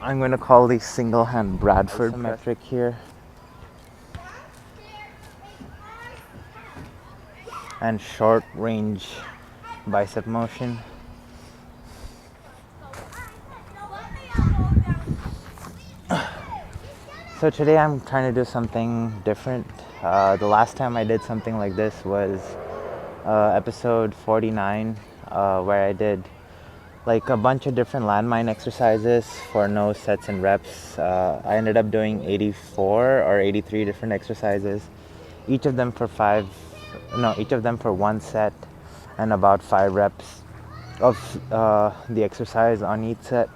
I'm going to call these single hand Bradford isometric here. And short range bicep motion. So today I'm trying to do something different. The last time I did something like this was episode 49, where I did like a bunch of different landmine exercises for no sets and reps. I ended up doing 84 or 83 different exercises, each of them for one set and about 5 reps of the exercise on each set.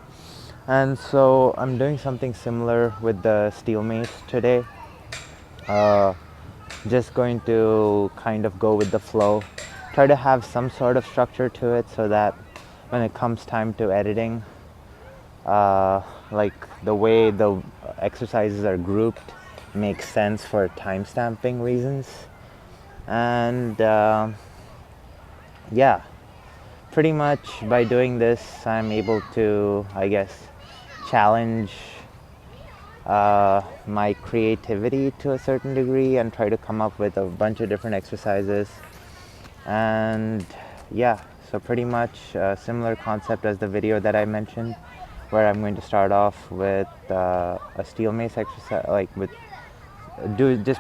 And so I'm doing something similar with the steel mace today. Just going to kind of go with the flow, try to have some sort of structure to it so that when it comes time to editing, like the way the exercises are grouped makes sense for timestamping reasons. And yeah, pretty much by doing this I'm able to, I guess, challenge my creativity to a certain degree and try to come up with a bunch of different exercises. And yeah, so pretty much a similar concept as the video that I mentioned, where I'm going to start off with a steel mace exercise, like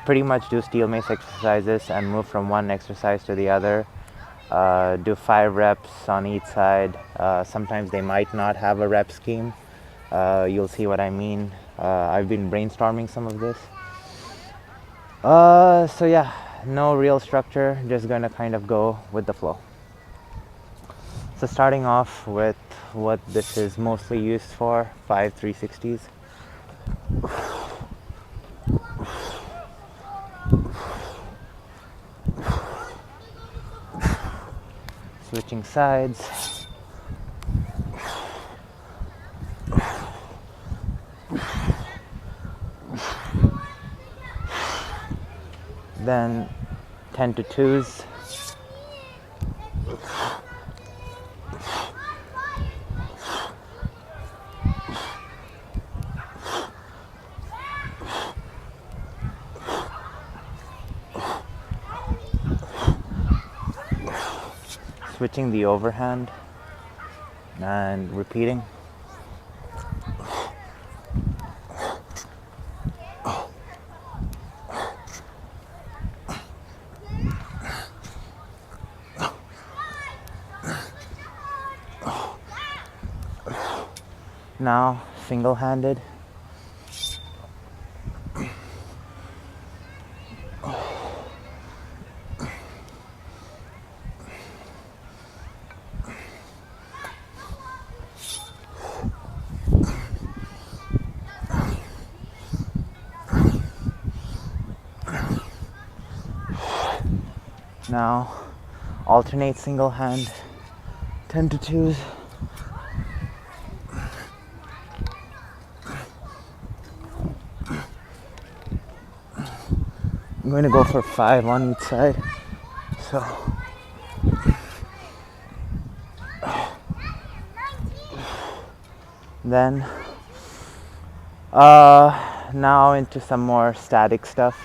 pretty much do steel mace exercises and move from one exercise to the other. Do 5 reps on each side. Sometimes they might not have a rep scheme. You'll see what I mean. I've been brainstorming some of this. So yeah, no real structure, just gonna kind of go with the flow. So starting off with what this is mostly used for, 5 360s. Switching sides. Then 10 to 2s. Switching the overhand and repeating. Now single-handed. Now alternate single hand, 10 to 2s. I'm going to go for 5 on each side. So then now into some more static stuff,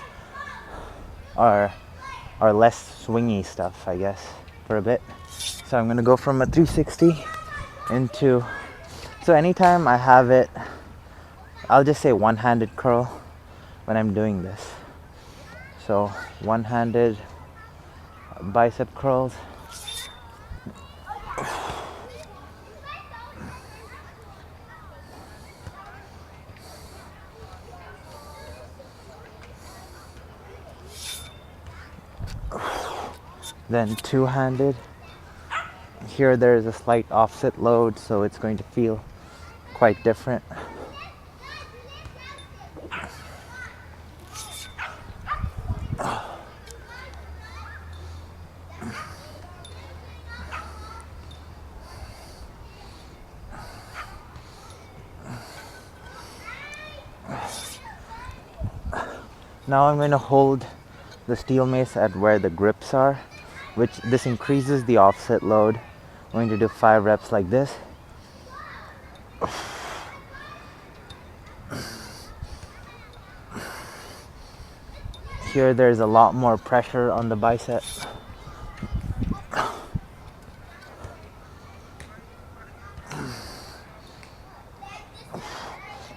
or less swingy stuff, I guess, for a bit. So I'm going to go from a 360 into, so anytime I have it, I'll just say one-handed curl when I'm doing this. So one-handed bicep curls. Then two-handed. Here there's a slight offset load, so it's going to feel quite different. Now I'm going to hold the steel mace at where the grips are, which this increases the offset load. I'm going to do 5 reps like this. here there's a lot more pressure on the bicep.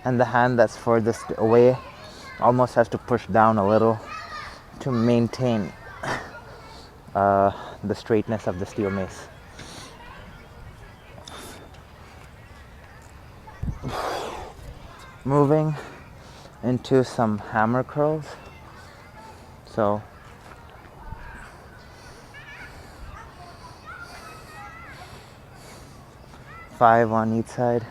And the hand that's furthest away almost has to push down a little to maintain the straightness of the steel mace. Moving into some hammer curls. So five on each side.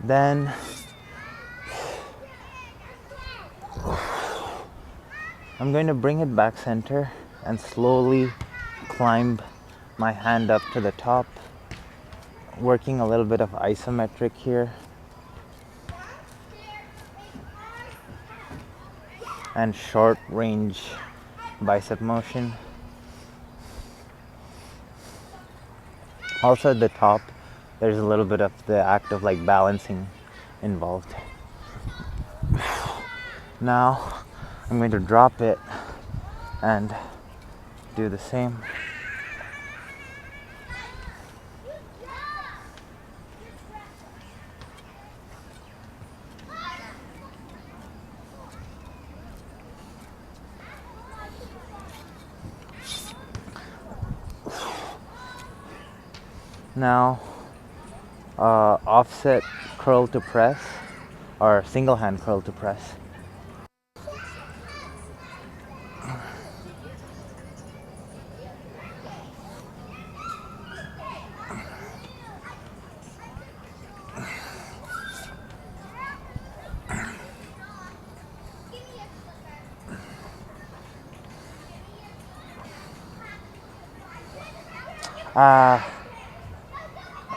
Then I'm going to bring it back center and slowly climb my hand up to the top, working a little bit of isometric here and short range bicep motion. Also at the top, there's a little bit of the act of like balancing involved. Now I'm going to drop it and do the same. Now offset curl to press or single hand curl to press.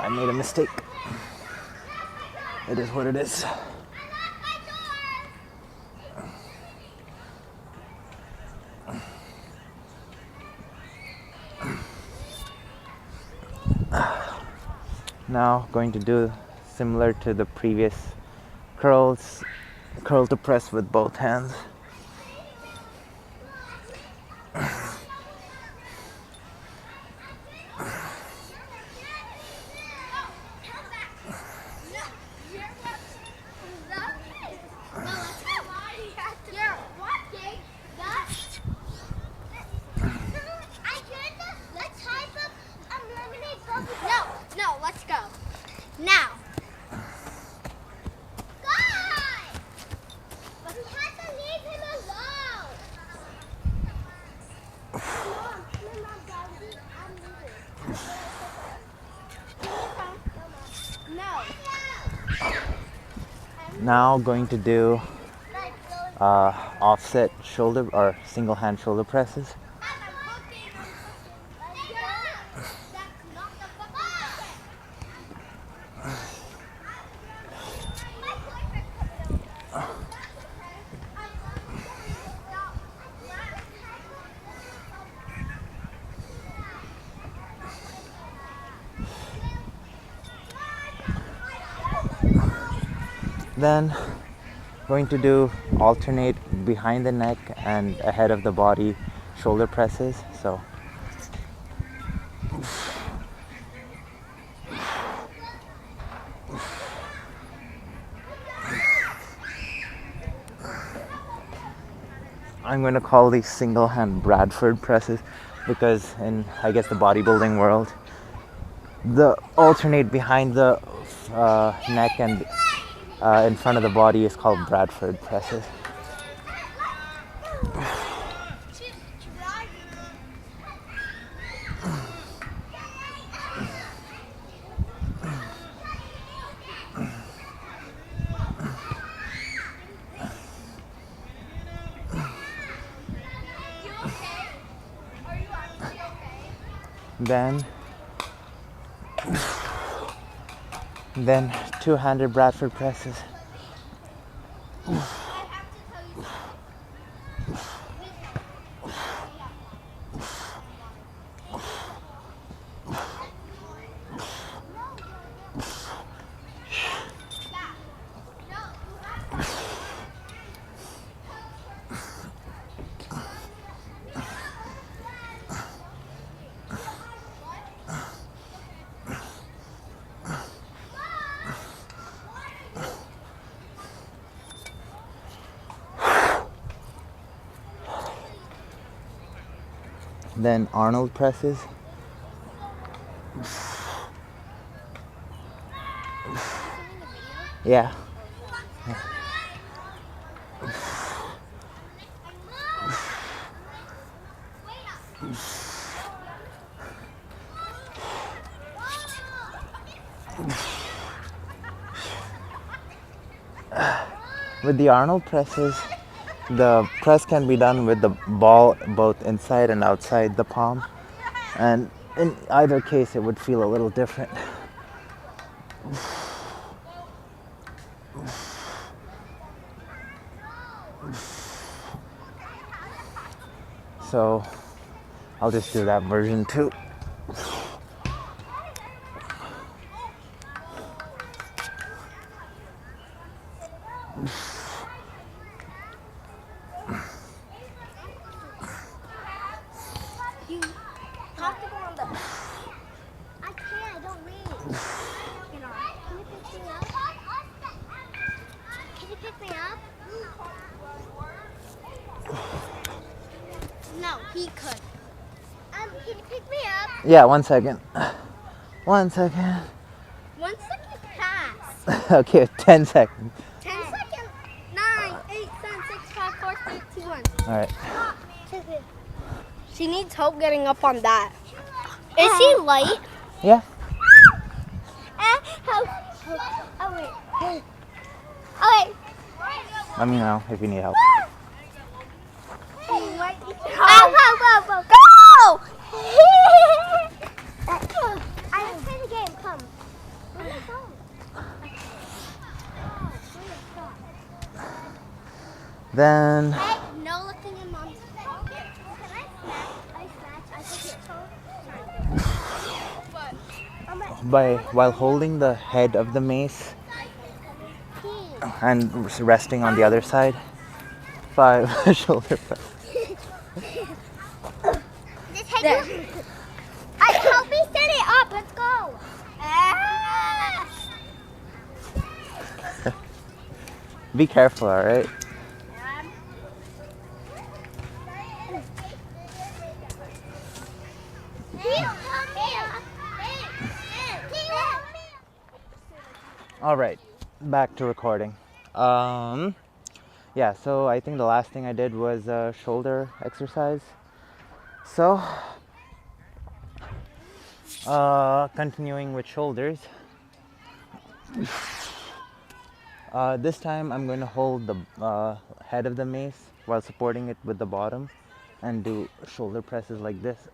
I made a mistake. It is what it is. Now going to do similar to the previous curls, curl to press with both hands. Now going to do offset shoulder or single hand shoulder presses. Then going to do alternate behind the neck and ahead of the body shoulder presses. So I'm going to call these single hand Bradford presses because in, I guess, the bodybuilding world, the alternate behind the neck and in front of the body is called Bradford presses. Then Then two-handed Bradford presses. Then Arnold presses. Yeah. With the Arnold presses, the press can be done with the ball both inside and outside the palm, and in either case it would feel a little different. So I'll just do that version too. You have to go on the... I can't, I don't read. You know, can you pick me up? Can you pick me up? No, he could. Can you pick me up? Yeah, 1 second. 1 second. 1 second pass. Okay, 10 seconds. 10 seconds. 9, 8, 7, 6, 5, 4, 3, 2, 1. All right. She needs help getting up on that. Is she light? Yeah. Oh, wait. Oh, wait. Let me know if you need help. Whoa. Go! I'm playing the game. Come. Where's the phone? Then Hey, no looking in mom's phone. Can I snatch? while holding the head of the mace and resting on the other side, 5 shoulder press. Help me set it up. Let's go. Be careful, all right? All right, back to recording. Yeah, so I think the last thing I did was a shoulder exercise. So, continuing with shoulders. This time I'm going to hold the head of the mace while supporting it with the bottom and do shoulder presses like this.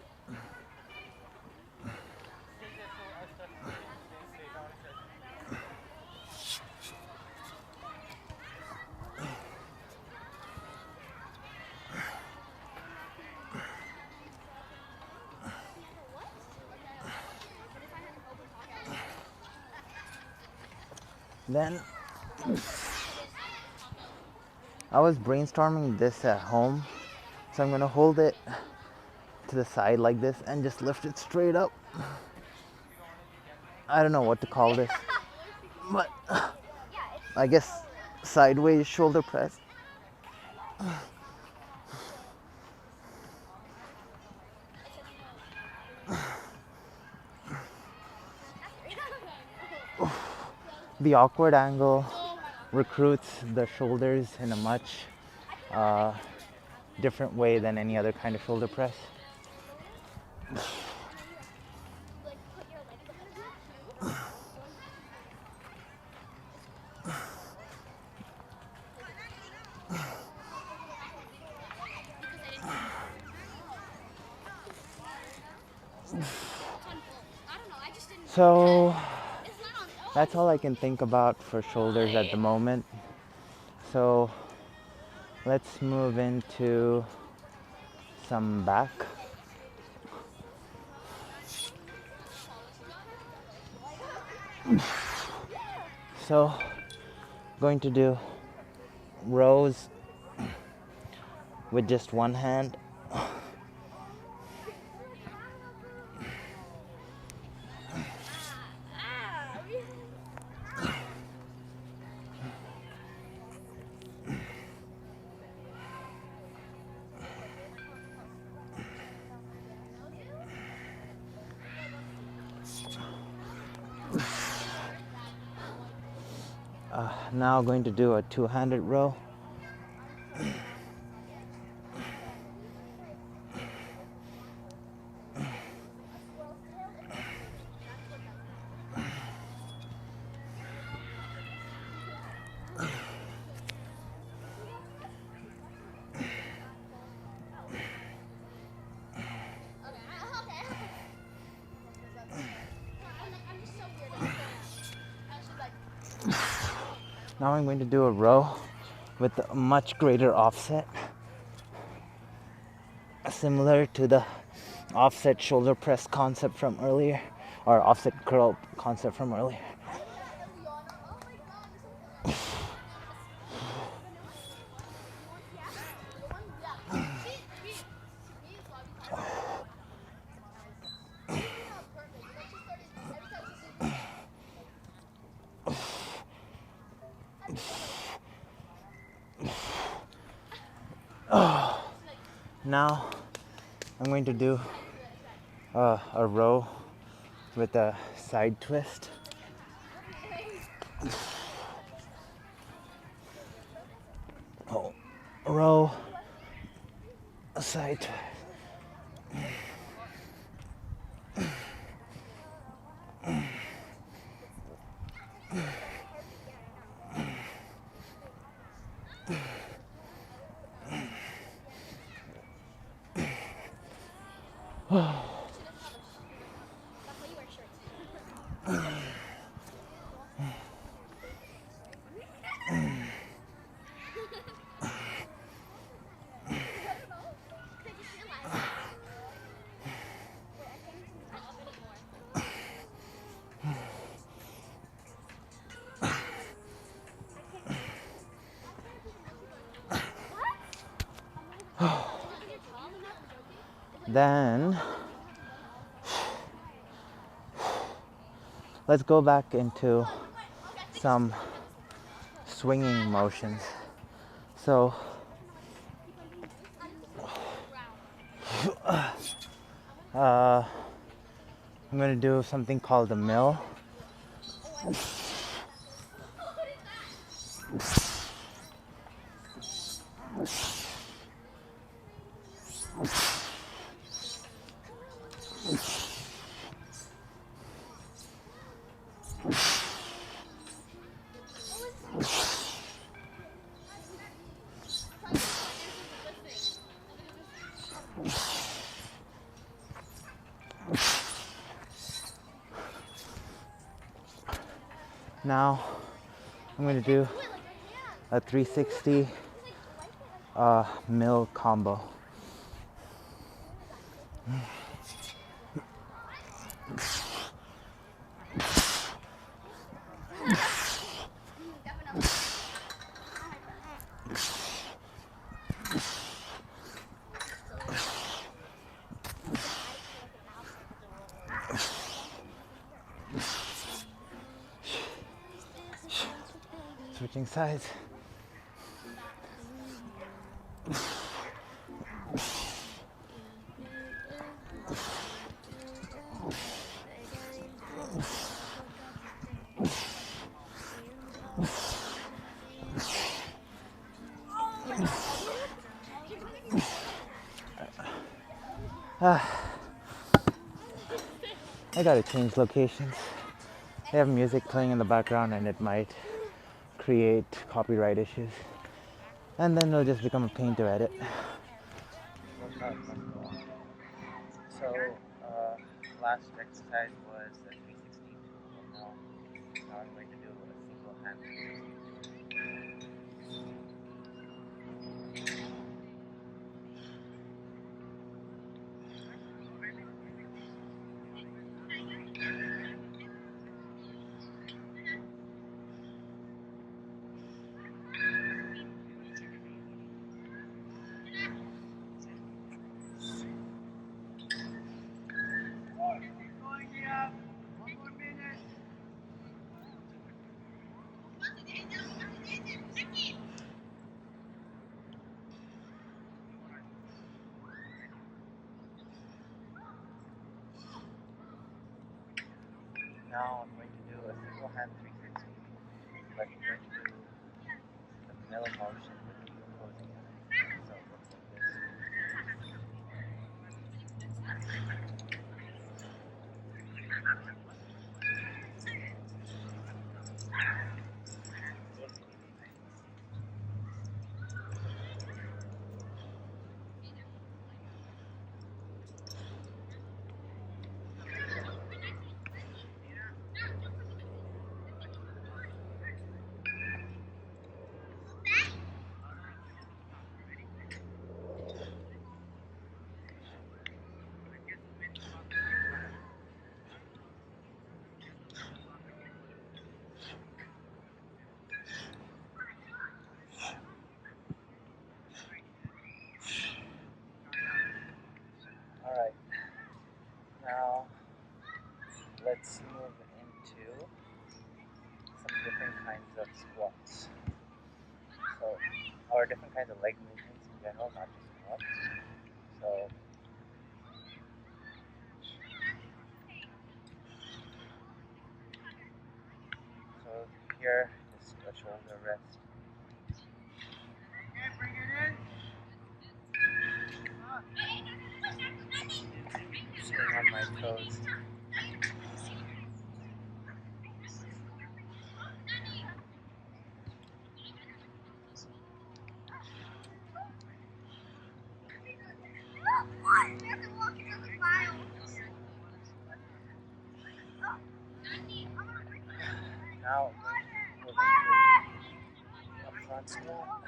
Then I was brainstorming this at home, so I'm gonna hold it to the side like this and just lift it straight up. I don't know what to call this, but I guess sideways shoulder press. The awkward angle recruits the shoulders in a much different way than any other kind of shoulder press. So that's all I can think about for shoulders at the moment. So let's move into some back. So going to do rows with just one hand. Now going to do a two-handed row. Now I'm going to do a row with a much greater offset, similar to the offset shoulder press concept from earlier, or offset curl concept from earlier. Now I'm going to do a row with a side twist. Row, a side twist. Then let's go back into some swinging motions. So I'm going to do something called a mill. Now I'm going to do a 360 mill combo. Switching sides. I gotta change locations. They have music playing in the background and it might create copyright issues. And then it'll just become a pain to edit. So last exercise was a 360 mill Now I'm going to do a single hand 360. Now I'm going to do a single hand 360, but I'm going to do the middle motion with the opposing hand. So it looks like this. Alright, now let's move into some different kinds of squats. So, or different kinds of leg movements in general, not just squats. So, here, just a shoulder rest. Okay, bring it in. Staying on my toes. Now, moving to a front squat.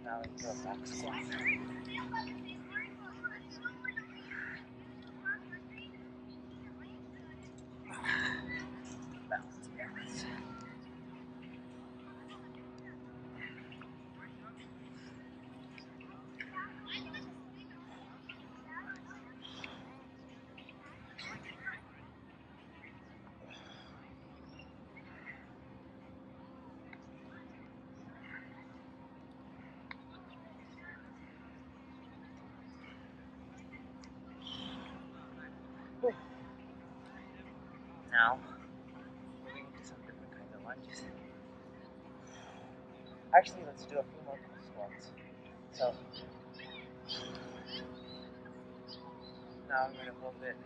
Now into a back squat. Balance, balance. Now, moving into some different kinds of lunges. Actually, let's do a few more squats. So, now I'm going to hold it.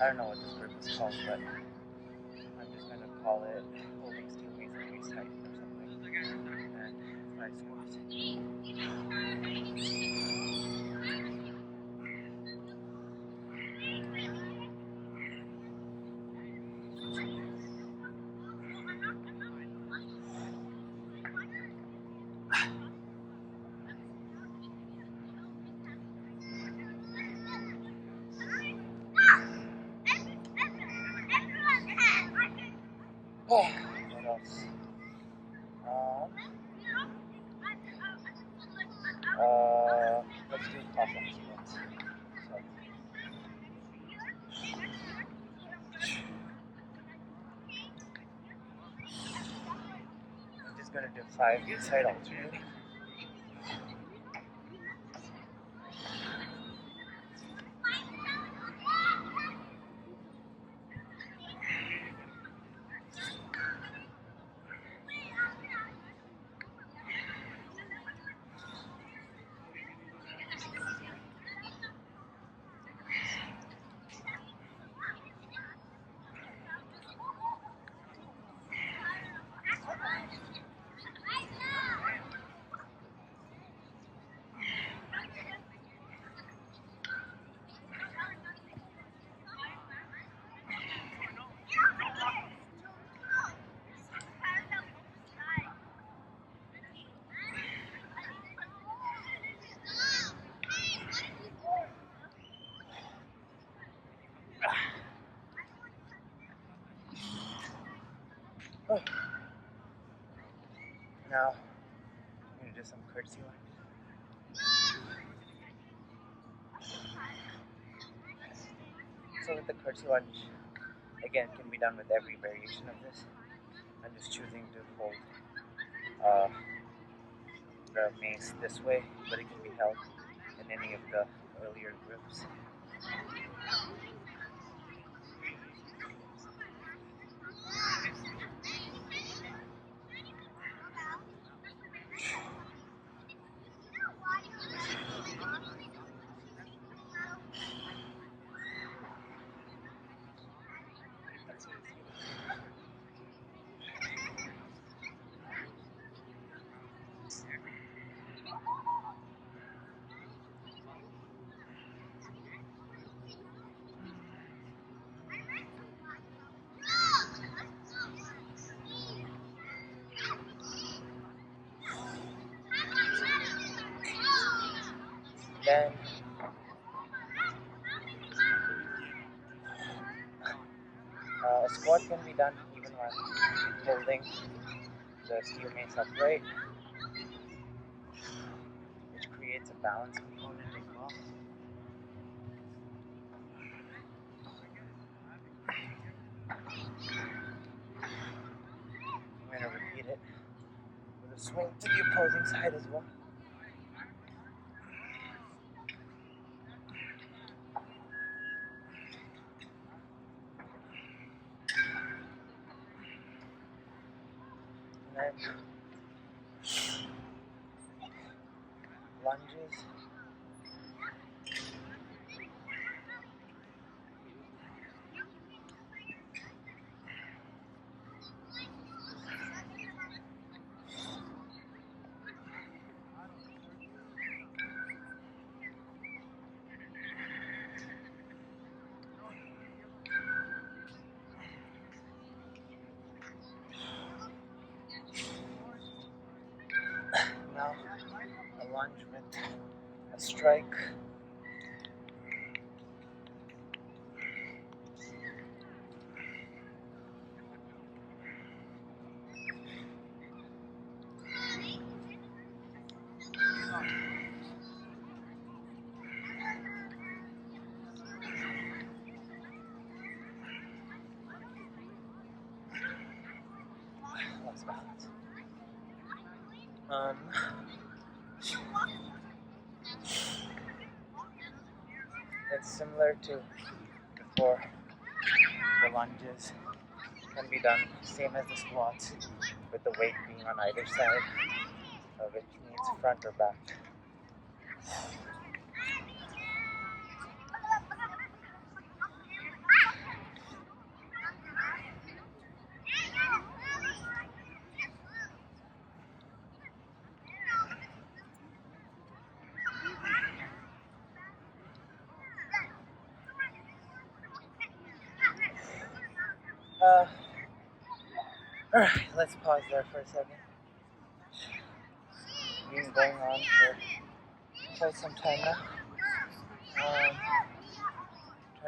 I don't know what this group is called, but I'm just going to call it holding steel mace and waist height or something. And 5 squats. What else? Let's do pop-up squats. So, I'm just going to do 5 side alternating. Oh. Now, I'm going to do some curtsy lunges. So with the curtsy lunge, again, it can be done with every variation of this. I'm just choosing to hold the mace this way, but it can be held in any of the earlier grips. Then a squat can be done even while holding the steel mace upright, which creates a balance component as well. I'm going to repeat it with a swing to the opposing side as well. And then lunges. Now a lunge with a strike. Lost balance. It's similar to before. The lunges can be done same as the squats, with the weight being on either side, which means front or back. Alright, let's pause there for a second. Been going on for quite some time now. Trying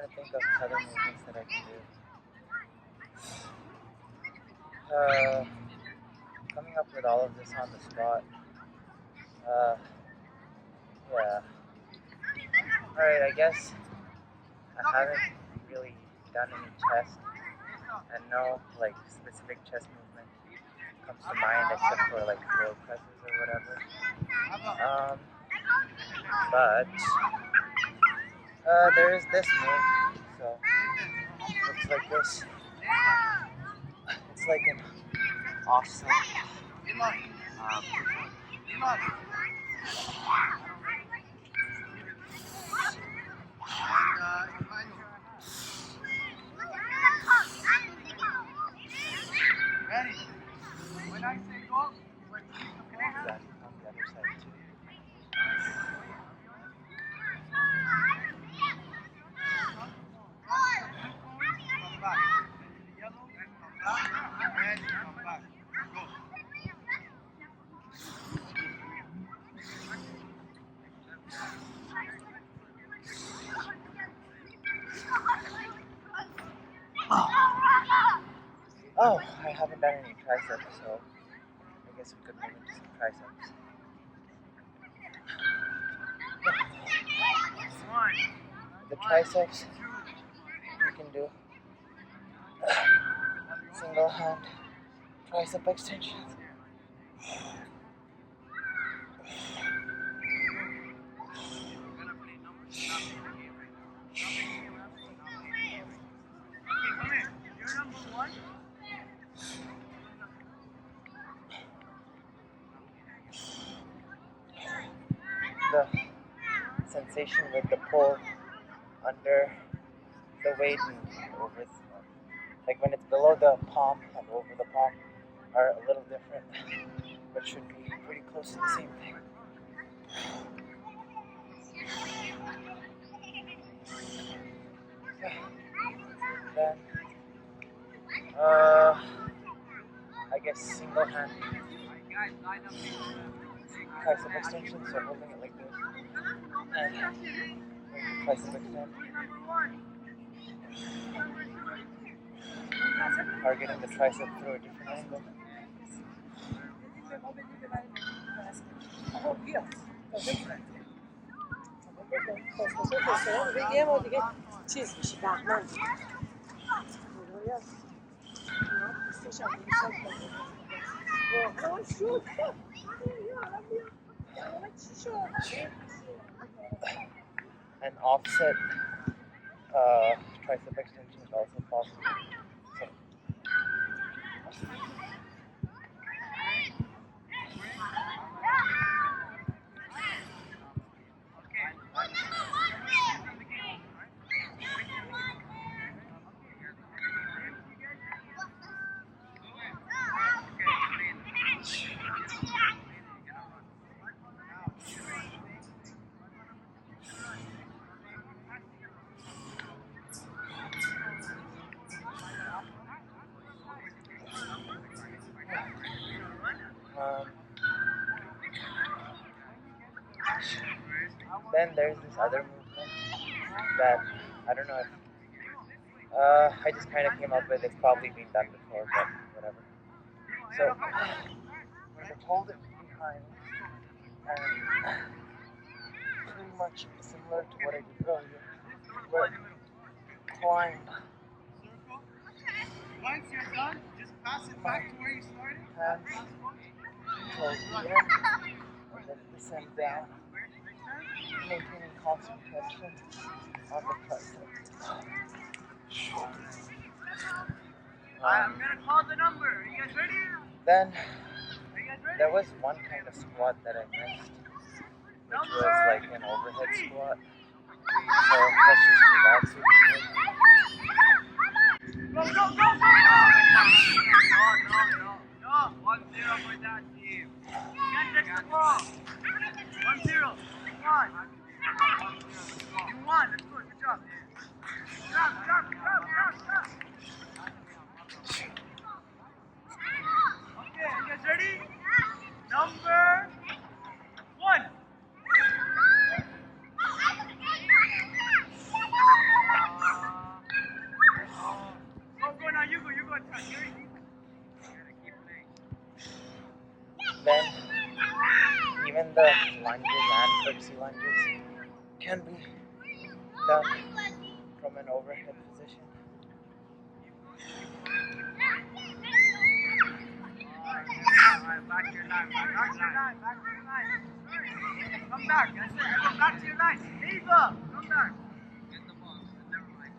to think of other movements that I can do. Coming up with all of this on the spot. Yeah. Alright, I guess I haven't really done any chest, and no like specific chest movement comes to mind except for like floor presses or whatever. But there is this move, so it looks like this. It's like an offset. Ready? When I say go, That on the other side too. come back. The yellow, come back. Red, come back. Go. Oh, I haven't done any triceps, so I guess we could move into some triceps. The triceps, you can do single hand tricep extensions. The sensation with the pull under the weight and over, like when it's below the palm and over the palm, are a little different, but should be pretty close to the same thing. Then, I guess single hand tricep extension, so holding it like this, and tricep extend. Targeting the tricep through a different angle. بگیم و دیگه چیز میشه بهمن An offset tricep extension is also possible. So, then there's this other movement that I don't know if I just kind of came up with. It's probably been done before, but whatever. So we're going to hold it behind and pretty much similar to what I did earlier, but climb. Once you're done, just pass it back to where you started. Hands towards the end, and then descend down, maintaining constant tension on the tricep. I'm gonna call the number. Are you guys ready? Then Are you guys ready? there was one kind of squat that I missed, which was like an overhead squat. So let's just do that super quick. Go, go, go, go! No. 1-0 for that team. Can't touch the ball. 1-0. Come on. You won. That's good. Good job. Stop. Okay, you guys ready? Number 1. Go now. You go. Then even the lunges and curtsy lunges can be done from an overhead position. Back to your line. Come back. I said, go back to your line. Ava, come back. Get the ball. Never mind.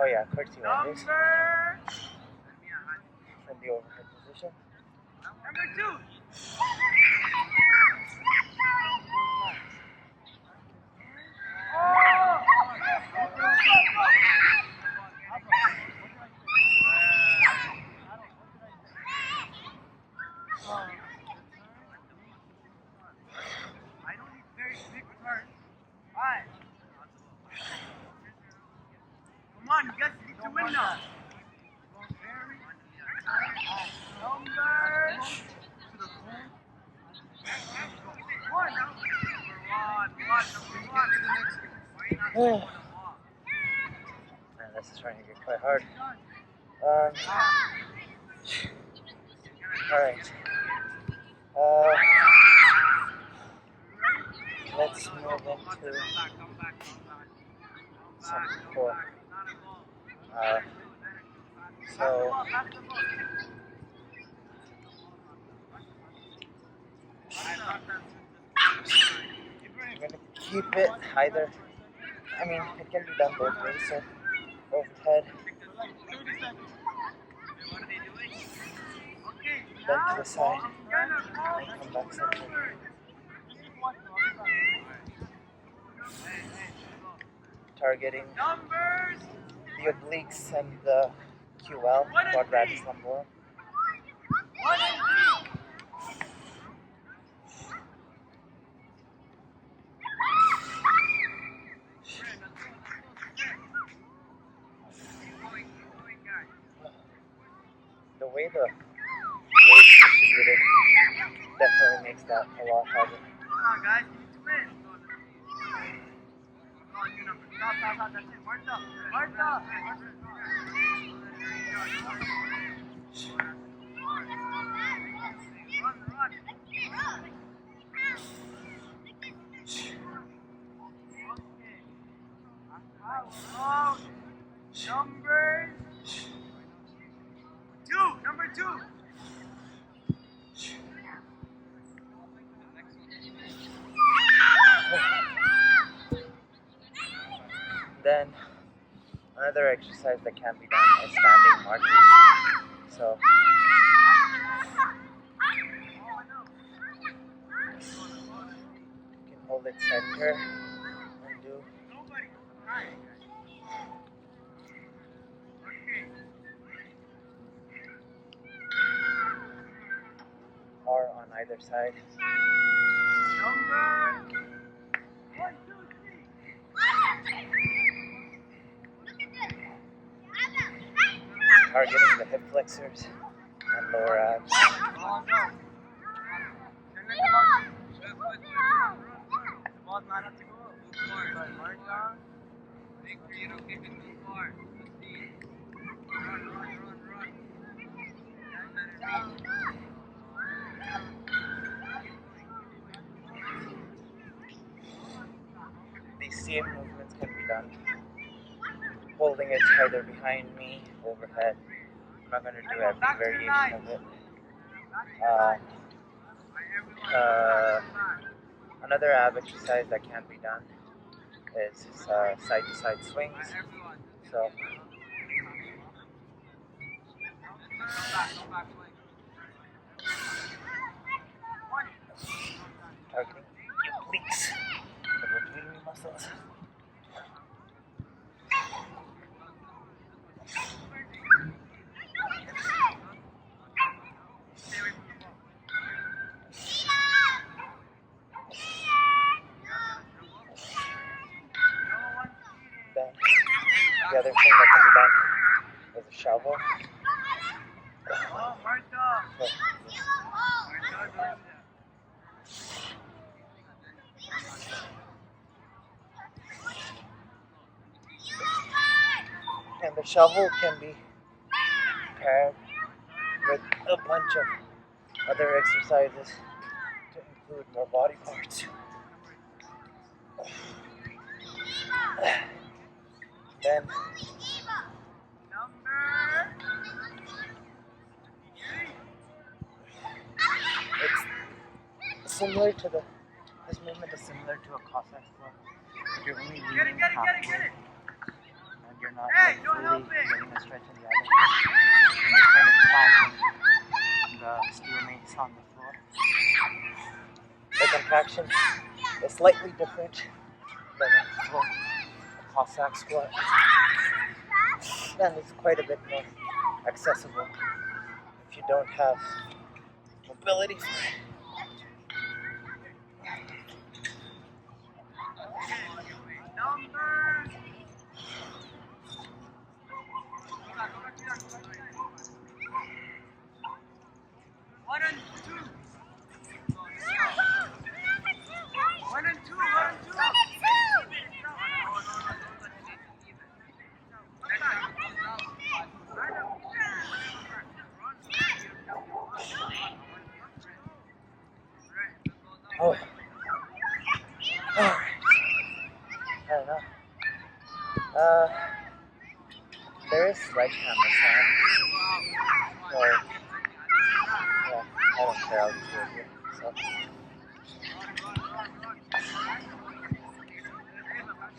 Oh yeah, curtsy lunges Number from the overhead position. 2. I don't need very big turns. 5. on, you guys need to win now. Numbers. One. Man, this is starting to get quite hard. Alright. Let's move into some core. So I'm gonna keep it either. I mean, it can be done both ways. So overhead, then to the side, and come back center. Targeting the obliques and the QL, quadratus lumborum. The way the weight's distributed definitely makes that a lot harder. Come on, guys, you need to win. Stop, that's it. Martha. Run. Number two. Then another exercise that can be done is standing marches. So you can hold it center and do or on either side. Targeting the hip flexors and lower abs. The ball's not up to go. Make sure you don't kick it too far. Run. These same movements can be done holding it either behind me, overhead. I'm not going to do every variation of it. Another ab exercise that can be done is side-to-side swings. So targeting the obliques, the rotator muscles. Then the other thing that can be done is a shovel. And the shovel can be paired with a bunch of other exercises to include more body parts. Then it's similar to this movement is similar to a Cossack squat. You're only leaning halfway and you're not fully getting a stretch in the other foot. And you're kind of planting the steel mace on the floor. The contraction is slightly different than a Cossack squat. And it's quite a bit more accessible if you don't have mobility for it. Oh. Alright. I don't know. There is sledgehammer sound. So, yeah, I don't care. I'll just do it here.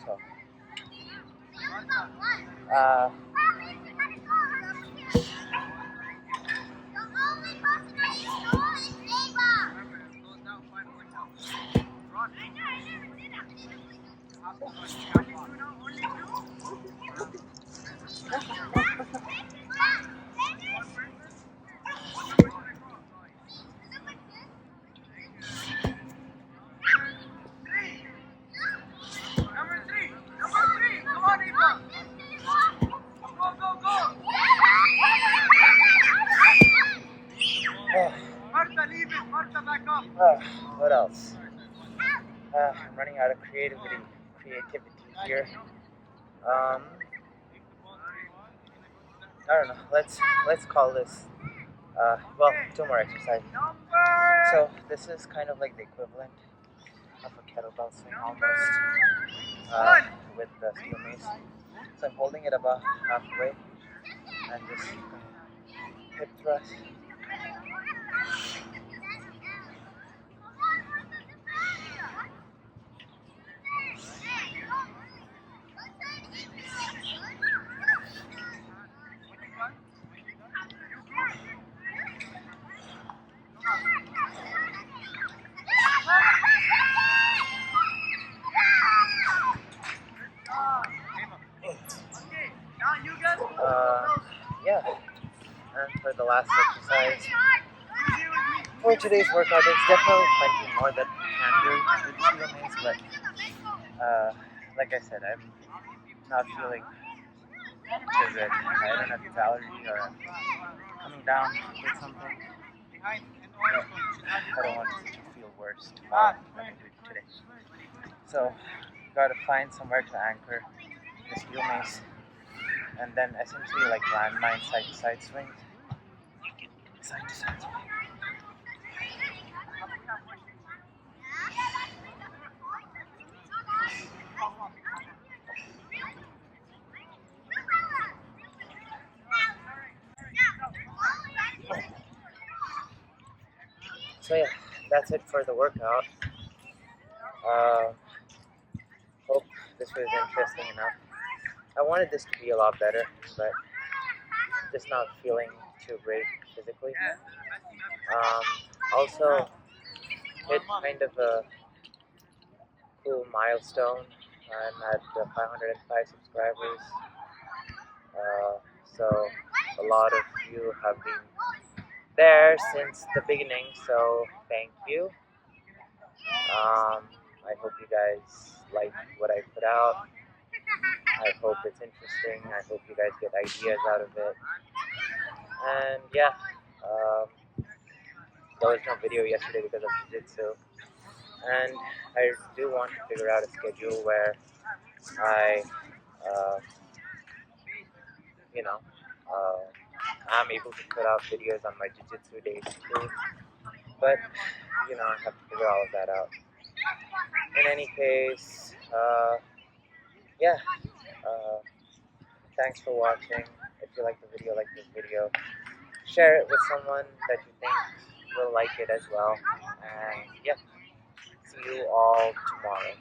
So, uh, Number three. Come on, Eva. Go. Marta, leave it. Marta, back up. what else? I'm running out of creativity here. I don't know. Let's call this. Well, 2 more exercises. So this is kind of like the equivalent of a kettlebell swing almost, with the steel mace. So I'm holding it about halfway and just hip thrust. Yeah. And for the last exercise, for today's workout, there's definitely plenty more that we can do with the steel mace, but like I said, I'm not feeling too good. I don't know if it's allergy or I'm coming down with something. But I don't want it to feel worse tomorrow than I do today. So, gotta find somewhere to anchor the steel mace, and then essentially like landmine side to side swings. Side to side swing. So yeah, that's it for the workout. Hope this was interesting enough. I wanted this to be a lot better, but just not feeling too great physically. Also, hit kind of a cool milestone. I'm at 505 subscribers. So a lot of you have been there since the beginning, so thank you. I hope you guys like what I put out. I hope it's interesting. I hope you guys get ideas out of it. And yeah, there was no video yesterday because of jiu-jitsu. And I do want to figure out a schedule where I, uh, you know, I'm able to put out videos on my jiu-jitsu days too. But, I have to figure all of that out. In any case, yeah, thanks for watching. If you like the video, like this video, share it with someone that you think will like it as well. And yeah, see you all tomorrow.